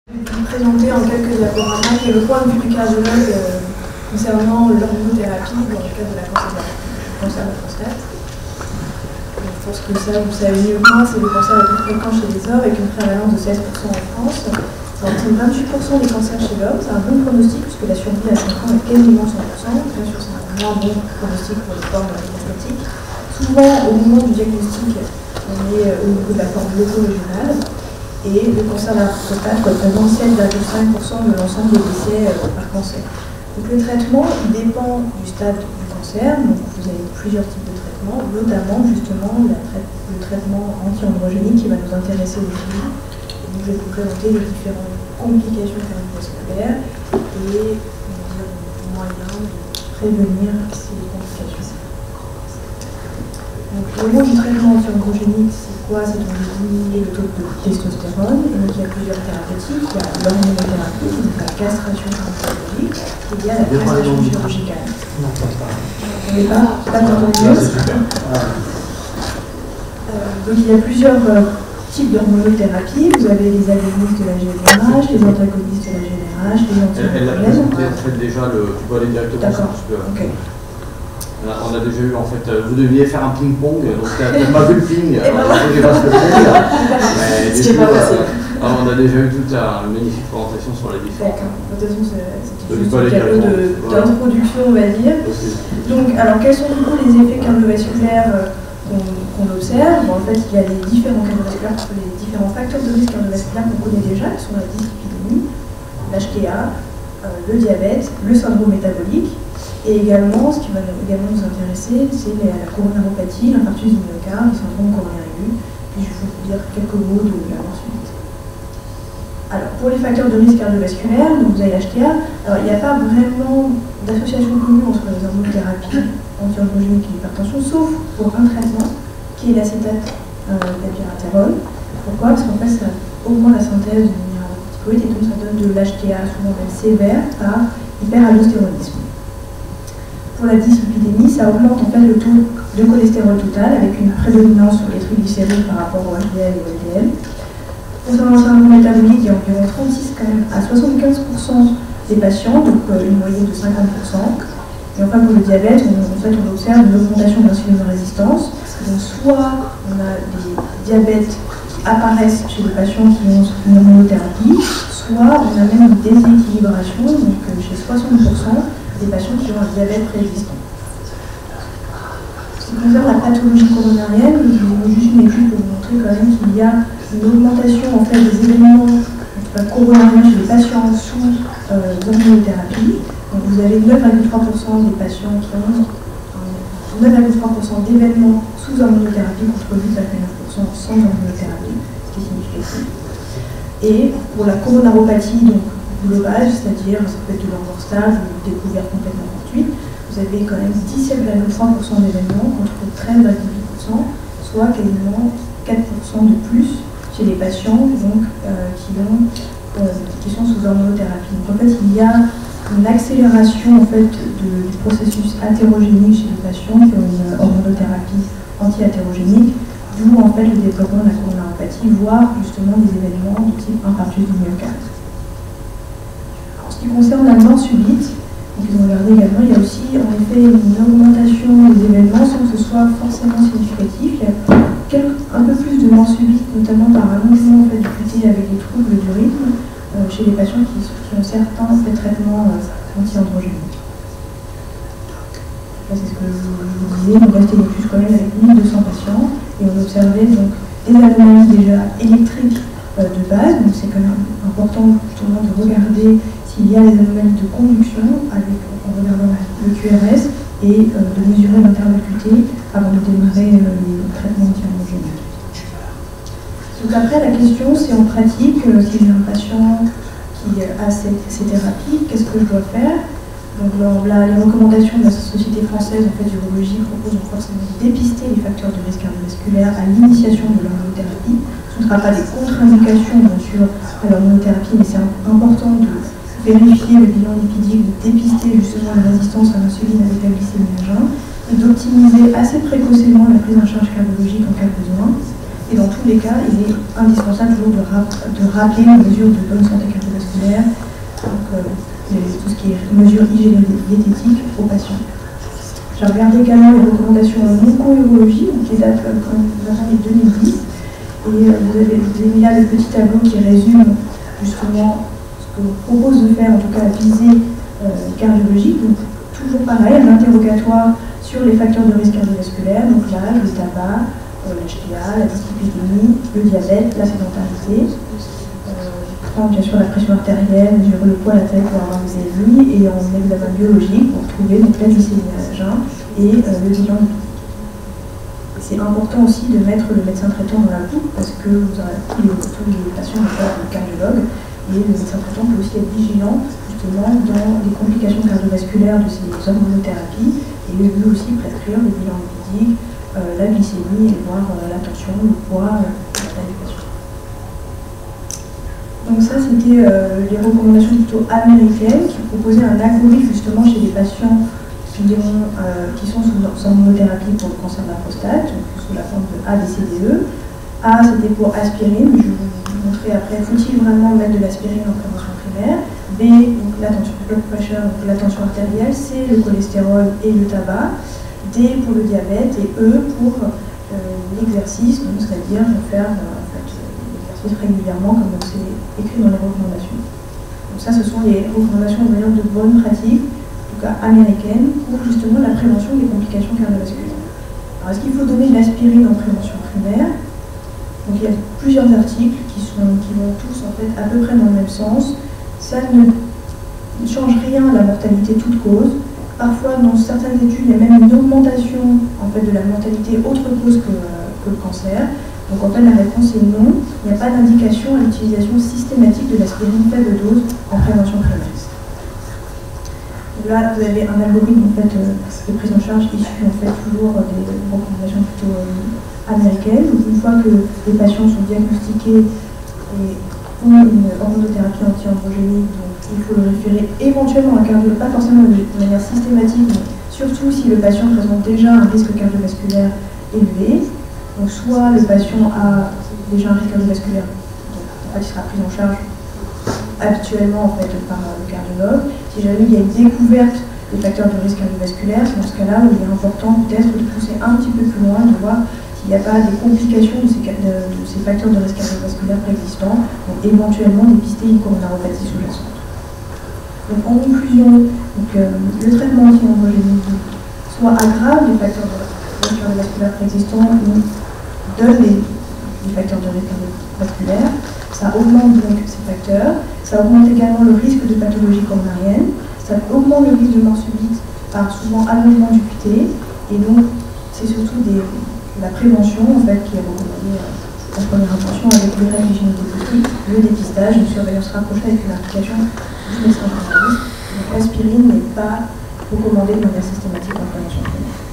Je vais vous présenter en quelques diaporamas qui est le point de vue du cardiologue concernant l'hormonothérapie dans le cadre de la cancer de la prostate. Donc, pour ce que ça, vous savez mieux que moi, c'est le cancer le plus fréquent chez les hommes avec une prévalence de 16% en France. Ça représente 28% des cancers chez l'homme. C'est un bon pronostic puisque la survie à 5 ans est quasiment 100%. Bien sûr, c'est un moins bon pronostic pour les formes prostatiques. Souvent, au moment du diagnostic, on est au niveau de la forme loco-régionale. Et le cancer de la prostate représente 7,5% de l'ensemble des décès par cancer. Donc le traitement dépend du stade du cancer. Donc vous avez plusieurs types de traitements, notamment justement le traitement anti-androgénique qui va nous intéresser aujourd'hui. Donc je vais vous présenter les différentes complications cardiovasculaires et moyens de prévenir ces complications. Donc le rôle du traitement anti-androgénique, c'est quoi? C'est de diminuer le taux de testostérone. Et donc il y a plusieurs thérapeutiques. Il y a l'hormonothérapie, donc la castration pharmacologique, et il y a la castration chirurgicale. On n'est pas entendu. Donc il y a plusieurs types d'hormonothérapie. Vous avez les agonistes de la GnRH, les antagonistes de la GnRH, les anti-androgènes. Elle fait déjà tu peux aller directement. D'accord. On a déjà eu en fait, vous deviez faire un ping-pong, donc tu n'as pas vu le ping, j'ai pas ce ping. Ce qui est pas facile. On a déjà eu toute une magnifique présentation sur les différents. D'accord, de toute façon c'est juste un diapo d'introduction on va dire. Donc alors quels sont du coup les effets cardiovasculaires qu'on observe? En fait il y a les différents cardiovasculaires, les différents facteurs de risque cardiovasculaire qu'on connaît déjà, qui sont la dyslipidémie, l'HTA, le diabète, le syndrome métabolique. Et également, ce qui va également nous intéresser, c'est la coronaropathie, l'infarctus du myocarde, le syndrome coronaire aigu. Puis je vais vous dire quelques mots de la mort subite. Alors, pour les facteurs de risque cardiovasculaire, donc vous avez l'HTA. Alors, il n'y a pas vraiment d'association commune entre les hormonothérapies anti-androgéniques et l'hypertension, sauf pour un traitement qui est l'acétate d'abiraterone. Pourquoi? Parce qu'en fait, ça augmente la synthèse de minéralocorticoïdes et donc ça donne de l'HTA, souvent même sévère, par hyperaldostéronisme. Pour la dyslipidémie, ça augmente en fait le taux de cholestérol total avec une prédominance sur les triglycérides par rapport au HDL et au LDL. Concernant le syndrome métabolique, il y a environ 36 quand même à 75% des patients, donc une moyenne de 50%. Et enfin pour le diabète, on observe une augmentation de l'insulinorésistance. Donc soit on a des diabètes qui apparaissent chez les patients qui ont une hormonothérapie, soit on a même une déséquilibration, donc chez 60%. Des patients qui ont un diabète préexistant. Ce qui concerne la pathologie coronarienne, je vous montre juste une étude pour vous montrer quand même qu'il y a une augmentation en fait, des événements coronariens chez les patients sous hormonothérapie. Donc vous avez 9,3% des patients qui ont 9,3% d'événements sous hormonothérapie contre 8,9% sans hormonothérapie, ce qui est significatif. Et pour la coronaropathie, donc globale, c'est-à-dire ça peut être de l'envoi stable ou découverte complètement fortuite, vous avez quand même 17,3% d'événements contre 13,8%, soit quasiment 4% de plus chez les patients donc, qui sont sous hormonothérapie. Donc en fait, il y a une accélération en fait, du processus athérogénique chez les patients qui ont une hormonothérapie anti-athérogénique, d'où en fait le développement de la coronaropathie, voire justement des événements de type infarctus du myocarde. En ce qui concerne la mort subite, donc ils ont regardé également, il y a aussi en effet une augmentation des événements sans que ce soit forcément significatif. Il y a un peu plus de mort subite, notamment par allongement en fait, du QT avec des troubles du rythme chez les patients qui ont certains traitements anti-androgéniques. C'est ce que je vous disais, on restait une étude quand même avec 1200 patients et on observait donc des anomalies déjà électriques de base, donc c'est quand même important justement de regarder s'il y a des anomalies de conduction en regardant le QRS et de mesurer l'intervalle QT avant de démarrer les traitements anti-androgéniques. Donc après la question c'est en pratique, si j'ai un patient qui a ces thérapies, qu'est-ce que je dois faire? Donc les recommandations de la Société française en fait, d'urologie proposent forcément de dépister les facteurs de risque cardiovasculaire à l'initiation de l'hormonothérapie. Ce ne sera pas des contre-indications bien sûr à l'hormonothérapie, mais c'est important de vérifier le bilan lipidique, de dépister justement la résistance à l'insuline avec la glycémie à jeun et d'optimiser assez précocement la prise en charge cardiologique en cas de besoin. Et dans tous les cas, il est indispensable toujours de rappeler les mesures de bonne santé cardiovasculaire, donc tout ce qui est mesures hygiéno-diététiques aux patients. J'ai regardé également les recommandations en onco-urologie, qui datent des années 2010. Et vous avez mis là le petit tableau qui résume justement ce que vous propose de faire, en tout cas à visée cardiologique. Donc, toujours pareil, un interrogatoire sur les facteurs de risque cardiovasculaire, donc l'âge, le tabac, l'HPA, la dyslipidémie, le diabète, la sédentarité. Bien sûr la pression artérielle, mesurer le poids, la taille pour avoir des aiguilles, et en examen biologique pour trouver donc, la glycémie à jeun et le bilan. C'est important aussi de mettre le médecin traitant dans la boucle parce que vous aurez tous les patients n'ont pas de cardiologue, et le médecin traitant peut aussi être vigilant justement dans les complications cardiovasculaires de ces hormonothérapies, et lui aussi prescrire le bilan lipidique, la glycémie, et voir la tension, le poids, la taille du patient. Donc ça, c'était les recommandations plutôt américaines qui proposaient un algorithme justement chez les patients qui sont sous hormonothérapie pour le cancer de la prostate, sous la forme de ABCDE. A, c'était pour aspirine, je vais vous montrer après, faut-il vraiment mettre de l'aspirine en prévention primaire. B, donc la tension blood pressure, donc la tension artérielle. C, le cholestérol et le tabac. D, pour le diabète. Et E, pour l'exercice, c'est-à-dire faire régulièrement, comme c'est écrit dans les recommandations. Donc ça, ce sont les recommandations de bonne pratique, en tout cas américaines, pour justement la prévention des complications cardiovasculaires. Alors, est-ce qu'il faut donner de l'aspirine en prévention primaire? Donc il y a plusieurs articles qui vont tous en fait à peu près dans le même sens. Ça ne change rien à la mortalité toute cause. Parfois, dans certaines études, il y a même une augmentation en fait, de la mortalité autre cause que le cancer. Donc en fait la réponse est non, il n'y a pas d'indication à l'utilisation systématique de l'aspirine faible dose en prévention primaire. Là vous avez un algorithme en fait, de prise en charge issu en fait, toujours des recommandations plutôt américaines. Donc une fois que les patients sont diagnostiqués et ont une hormonothérapie anti-androgénique, donc il faut le référer éventuellement à un cardiologue, pas forcément de manière systématique, mais surtout si le patient présente déjà un risque cardiovasculaire élevé. Donc soit le patient a déjà un risque cardiovasculaire, donc en fait il sera pris en charge habituellement en fait, par le cardiologue. Si jamais il y a une découverte des facteurs de risque cardiovasculaire, c'est dans ce cas-là où il est important peut-être de pousser un petit peu plus loin, de voir s'il n'y a pas des complications de ces facteurs de risque cardiovasculaire préexistants, donc éventuellement dépister une coronaropathie sous-jacente. Donc en conclusion, le traitement anti-androgénique soit aggrave les facteurs de risque cardiovasculaire préexistants ou donne les facteurs de risque cardiovasculaire, ça augmente donc ces facteurs, ça augmente également le risque de pathologie coronarienne, ça augmente le risque de mort subite par souvent allongement du QT, et donc c'est surtout la prévention en fait, qui est recommandée en première intention avec les règles hygiéno-diététiques, le dépistage, une surveillance rapprochée avec une application du médecin généraliste. Donc l'aspirine n'est pas recommandée de manière systématique en prévention primaire.